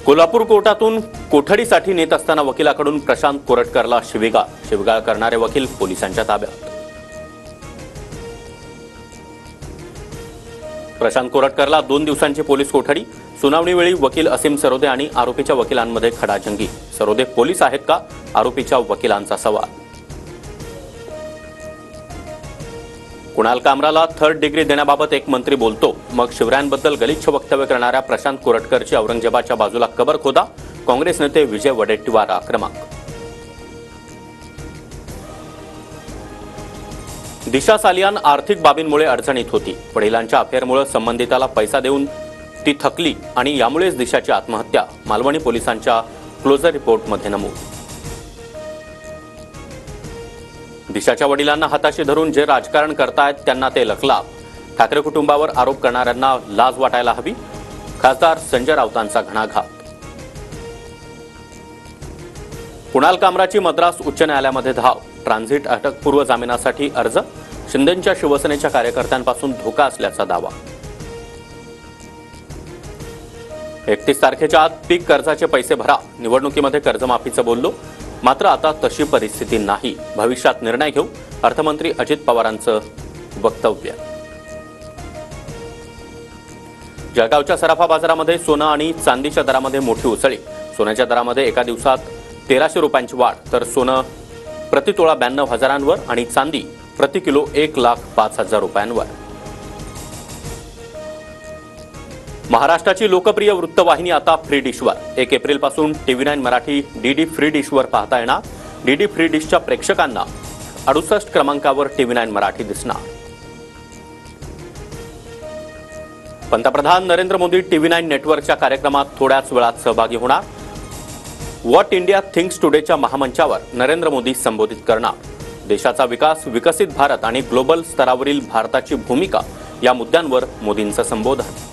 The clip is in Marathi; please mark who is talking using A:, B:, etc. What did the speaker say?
A: कोल्हापूर कोर्टातून कोठडीसाठी नेत असताना वकिलाकडून प्रशांत कोरटकरला शिवीगाळ करणारे वकील पोलिसांच्या ताब्यात। प्रशांत कोरटकरला 2 दिवसांची पोलीस कोठडी। सुनावणीवेळी वकील असीम सरोदे आणि आरोपीच्या वकिलांमध्ये खडाजंगी। सरोदे पोलीस आहेत का, आरोपीच्या वकिलांचा सवाल। कुणाल कामराला 3rd डिग्री देण्याबाबत एक मंत्री बोलतो, मग शिवरायांबद्दल गलिच्छ वक्तव्य करणाऱ्या प्रशांत कोरटकरची औरंगजेबाच्या बाजूला कबर खोदा। काँग्रेस नेते विजय वडेट्टीवार आक्रमक। दिशा सालियान आर्थिक बाबींमुळे अडचणीत होती। वडिलांच्या अफेअरमुळे संबंधिताला पैसा देऊन ती थकली आणि यामुळेच दिशाची आत्महत्या। मालवणी पोलिसांच्या क्लोजर रिपोर्टमध्ये नमूद। दिशाच्या वडिलांना हाताशी धरून जे राजकारण करतायत त्यांना ते लखलाभ। ठाकरे कुटुंबावर आरोप करणाऱ्यांना लाज वाटायला हवी। खासदार संजय राऊतांचा घणाघात। कुणाल कामराची मद्रास उच्च न्यायालयामध्ये धाव। ट्रान्झिट अटकपूर्व जामिनासाठी अर्ज। शिंदेंच्या शिवसेनेच्या कार्यकर्त्यांपासून धोका असल्याचा दावा। 31 तारखेच्या आत पीक कर्जाचे पैसे भरा। निवडणुकीमध्ये कर्जमाफीचं बोललो, मात्र आता तशी परिस्थिती नाही। भविष्यात निर्णय घेऊ, अर्थमंत्री अजित पवारांचं वक्तव्य। जळगावच्या सराफा बाजारामध्ये सोनं आणि चांदीच्या दरामध्ये मोठी उसळी। सोन्याच्या दरामध्ये एका दिवसात 1300 रुपयांची वाढ, तर सोनं प्रतितोळा 92,000वर आणि चांदी प्रति किलो 1,05,000 रुपयांवर। महाराष्ट्राची लोकप्रिय वृत्तवाहिनी आता फ्री डिशवर। 1 एप्रिलपासून TV9 मराठी DD फ्री डिशवर पाहता येणार। DD फ्री डिशच्या प्रेक्षकांना 68 क्रमांकावर TV9 मराठी दिसणार। पंतप्रधान नरेंद्र मोदी TV9 नेटवर्कच्या कार्यक्रमात थोड्याच वेळात सहभागी होणार। व्हॉट इंडिया थिंक्स टुडेच्या महामंचावर नरेंद्र मोदी संबोधित करणार। देशाचा विकास, विकसित भारत आणि ग्लोबल स्तरावरील भारताची भूमिका या मुद्द्यांवर मोदींचं संबोधन।